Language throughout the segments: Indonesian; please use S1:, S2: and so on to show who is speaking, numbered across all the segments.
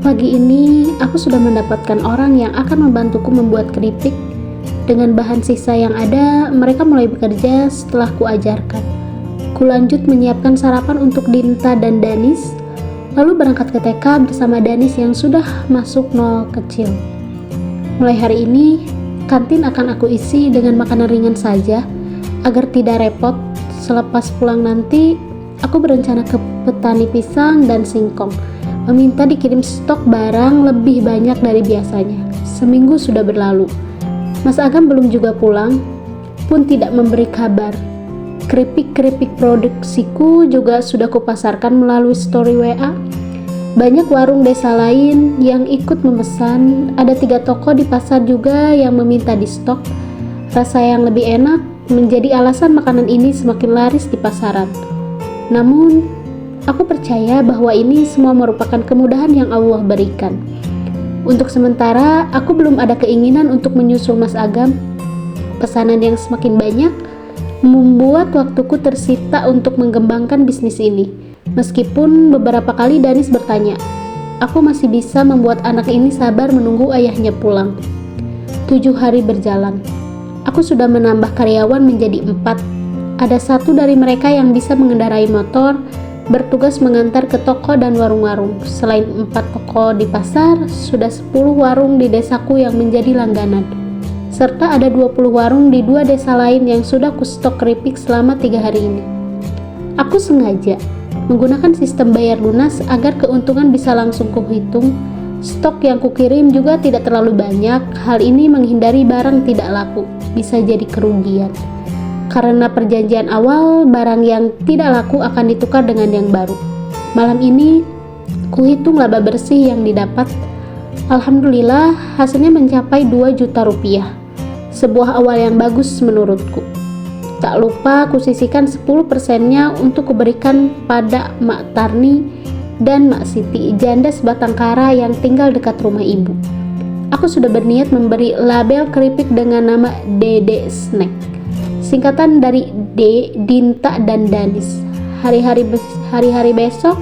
S1: Pagi ini aku sudah mendapatkan orang yang akan membantuku membuat keripik. Dengan bahan sisa yang ada, mereka mulai bekerja setelah kuajarkan. Ku lanjut menyiapkan sarapan untuk Dinta dan Danis, lalu berangkat ke TK bersama Danis yang sudah masuk nol kecil. Mulai hari ini, kantin akan aku isi dengan makanan ringan saja, agar tidak repot. Selepas pulang nanti, aku berencana ke petani pisang dan singkong, meminta dikirim stok barang lebih banyak dari biasanya. Seminggu sudah berlalu. Mas Agam belum juga pulang, pun tidak memberi kabar. Keripik-keripik produksiku juga sudah kupasarkan melalui story WA. Banyak warung desa lain yang ikut memesan. Ada 3 toko di pasar juga yang meminta di stok. Rasa yang lebih enak menjadi alasan makanan ini semakin laris di pasaran. Namun, aku percaya bahwa ini semua merupakan kemudahan yang Allah berikan. Untuk sementara, aku belum ada keinginan untuk menyusul Mas Agam. Pesanan yang semakin banyak membuat waktuku tersita untuk mengembangkan bisnis ini. Meskipun beberapa kali Danis bertanya, aku masih bisa membuat anak ini sabar menunggu ayahnya pulang. 7 hari berjalan. Aku sudah menambah karyawan menjadi 4. Ada 1 dari mereka yang bisa mengendarai motor, bertugas mengantar ke toko dan warung-warung. Selain 4 toko di pasar, sudah 10 warung di desaku yang menjadi langganan. Serta ada 20 warung di 2 desa lain yang sudah kustok keripik selama 3 hari ini. Aku sengaja menggunakan sistem bayar lunas agar keuntungan bisa langsung kuhitung. Stok yang kukirim juga tidak terlalu banyak. Hal ini menghindari barang tidak laku, bisa jadi kerugian. Karena perjanjian awal, barang yang tidak laku akan ditukar dengan yang baru. Malam ini, kuhitung laba bersih yang didapat. Alhamdulillah, hasilnya mencapai 2 juta rupiah. Sebuah awal yang bagus menurutku. Tak lupa kusisihkan 10%-nya untuk kuberikan pada Mak Tarni dan Mak Siti, janda sebatang kara yang tinggal dekat rumah ibu. Aku sudah berniat memberi label keripik dengan nama Dede Snack, singkatan dari D, Dinta, dan Danis. Hari-hari besok,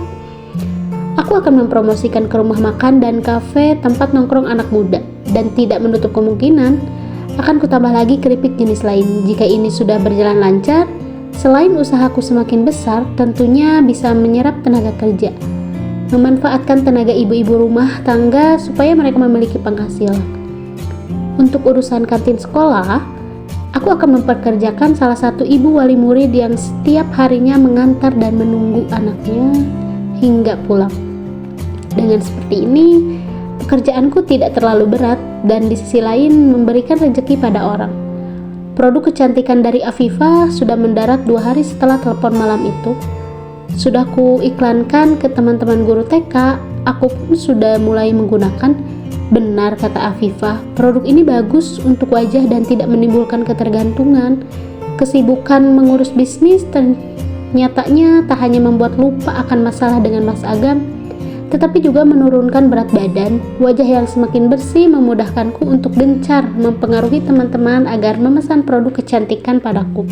S1: aku akan mempromosikan ke rumah makan dan kafe tempat nongkrong anak muda, dan tidak menutup kemungkinan akan kutambah lagi keripik jenis lain. Jika ini sudah berjalan lancar, selain usahaku semakin besar, tentunya bisa menyerap tenaga kerja, memanfaatkan tenaga ibu-ibu rumah tangga supaya mereka memiliki penghasilan. Untuk urusan kantin sekolah, aku akan memperkerjakan salah satu ibu wali murid yang setiap harinya mengantar dan menunggu anaknya hingga pulang. Dengan seperti ini, pekerjaanku tidak terlalu berat dan di sisi lain memberikan rezeki pada orang. Produk kecantikan dari Afifah sudah mendarat 2 hari setelah telepon malam itu. Sudah ku iklankan ke teman-teman guru TK, aku pun sudah mulai menggunakan. Benar kata Afifah, produk ini bagus untuk wajah dan tidak menimbulkan ketergantungan. Kesibukan mengurus bisnis nyatanya tak hanya membuat lupa akan masalah dengan Mas Agam, tetapi juga menurunkan berat badan. Wajah yang semakin bersih memudahkanku untuk gencar mempengaruhi teman-teman agar memesan produk kecantikan padaku.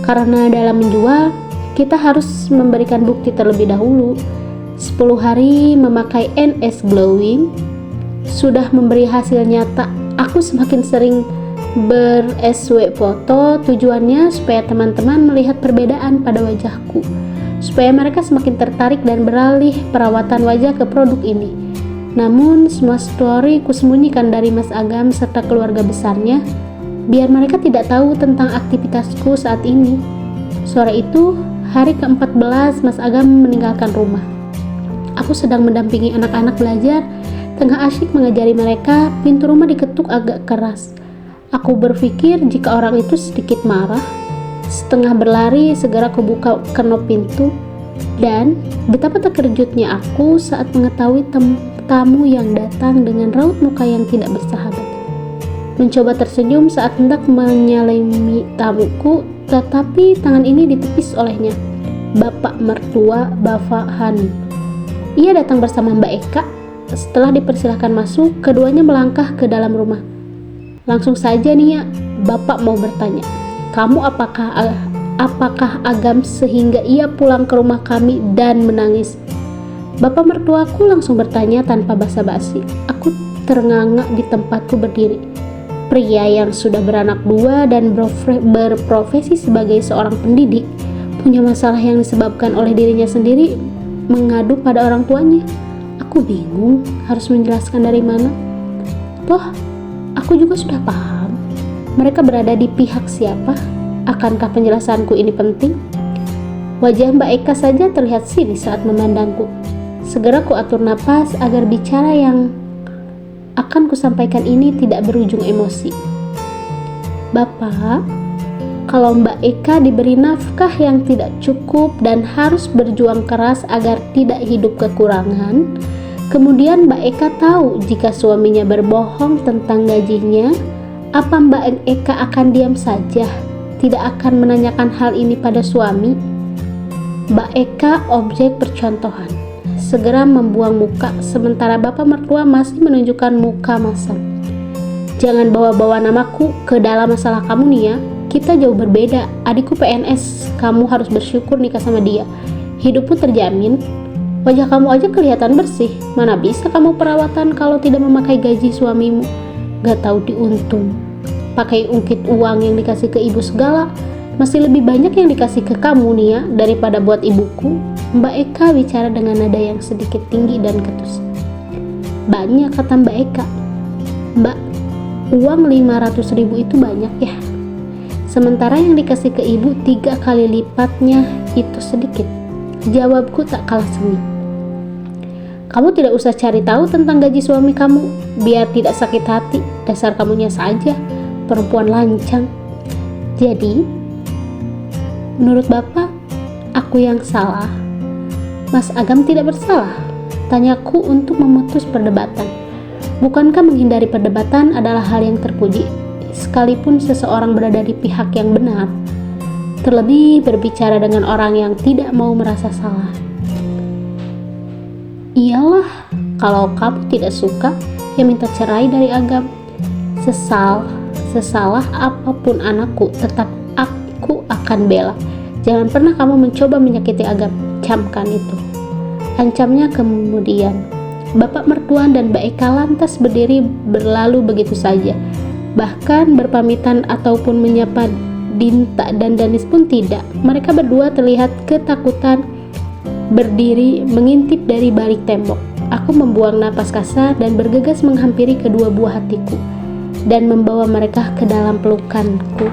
S1: Karena dalam menjual, kita harus memberikan bukti terlebih dahulu. 10 hari memakai NS Glowing sudah memberi hasil nyata. Aku semakin sering ber-SW foto, tujuannya supaya teman-teman melihat perbedaan pada wajahku, supaya mereka semakin tertarik dan beralih perawatan wajah ke produk ini. Namun semua story kusembunyikan dari Mas Agam serta keluarga besarnya, biar mereka tidak tahu tentang aktivitasku saat ini. Sore itu, hari ke-14 Mas Agam meninggalkan rumah. Aku sedang mendampingi anak-anak belajar. Tengah asyik mengajari mereka, pintu rumah diketuk agak keras. Aku berpikir jika orang itu sedikit marah. Setengah berlari, segera kubuka kenop pintu. Dan betapa terkejutnya aku saat mengetahui tamu yang datang dengan raut muka yang tidak bersahabat. Mencoba tersenyum saat hendak menyalami tamuku, tetapi tangan ini ditepis olehnya. Bapak mertua Bapak Hani. Ia datang bersama Mbak Eka. Setelah dipersilahkan masuk, keduanya melangkah ke dalam rumah. Langsung saja nih ya, Bapak mau bertanya, kamu apakah Agam sehingga ia pulang ke rumah kami dan menangis? Bapak mertuaku langsung bertanya tanpa basa-basi. Aku ternganga di tempatku berdiri. Pria yang sudah beranak dua dan berprofesi sebagai seorang pendidik punya masalah yang disebabkan oleh dirinya sendiri mengadu pada orang tuanya. Aku bingung harus menjelaskan dari mana. Toh, aku juga sudah paham. Mereka berada di pihak siapa? Akankah penjelasanku ini penting? Wajah Mbak Eka saja terlihat sinis saat memandangku. Segera ku atur napas agar bicara yang akan kusampaikan ini tidak berujung emosi. Bapak, kalau Mbak Eka diberi nafkah yang tidak cukup dan harus berjuang keras agar tidak hidup kekurangan, kemudian Mbak Eka tahu jika suaminya berbohong tentang gajinya, apa Mbak Eka akan diam saja, tidak akan menanyakan hal ini pada suami? Mbak Eka objek percontohan, segera membuang muka sementara bapak mertua masih menunjukkan muka masam. Jangan bawa-bawa namaku ke dalam masalah kamu nih ya. Kita jauh berbeda. Adikku PNS, kamu harus bersyukur nikah sama dia. Hidupmu terjamin. Wajah kamu aja kelihatan bersih. Mana bisa kamu perawatan kalau tidak memakai gaji suamimu? Gak tahu diuntung. Pakai ungkit uang yang dikasih ke ibu segala. Masih lebih banyak yang dikasih ke kamu nih ya daripada buat ibuku. Mbak Eka bicara dengan nada yang sedikit tinggi dan ketus. Banyak, kata Mbak Eka. Mbak, uang 500.000 itu banyak ya. Sementara yang dikasih ke ibu 3 kali lipatnya itu sedikit. Jawabku tak kalah sengit. Kamu tidak usah cari tahu tentang gaji suami kamu, biar tidak sakit hati. Dasar kamunya saja, perempuan lancang. Jadi, menurut Bapak, aku yang salah. Mas Agam tidak bersalah, tanyaku untuk memutus perdebatan. Bukankah menghindari perdebatan adalah hal yang terpuji, sekalipun seseorang berada di pihak yang benar? Terlebih berbicara dengan orang yang tidak mau merasa salah. Iyalah, kalau kamu tidak suka, ya minta cerai dari Agam. Sesalah apapun anakku, tetap aku akan bela. Jangan pernah kamu mencoba menyakiti Agam, camkan itu. Ancamnya kemudian. Bapak mertua dan Mbak Eka lantas berdiri berlalu begitu saja. Bahkan berpamitan ataupun menyapa Dinta dan Danis pun tidak. Mereka berdua terlihat ketakutan berdiri mengintip dari balik tembok. Aku membuang napas kasar dan bergegas menghampiri kedua buah hatiku dan membawa mereka ke dalam pelukanku.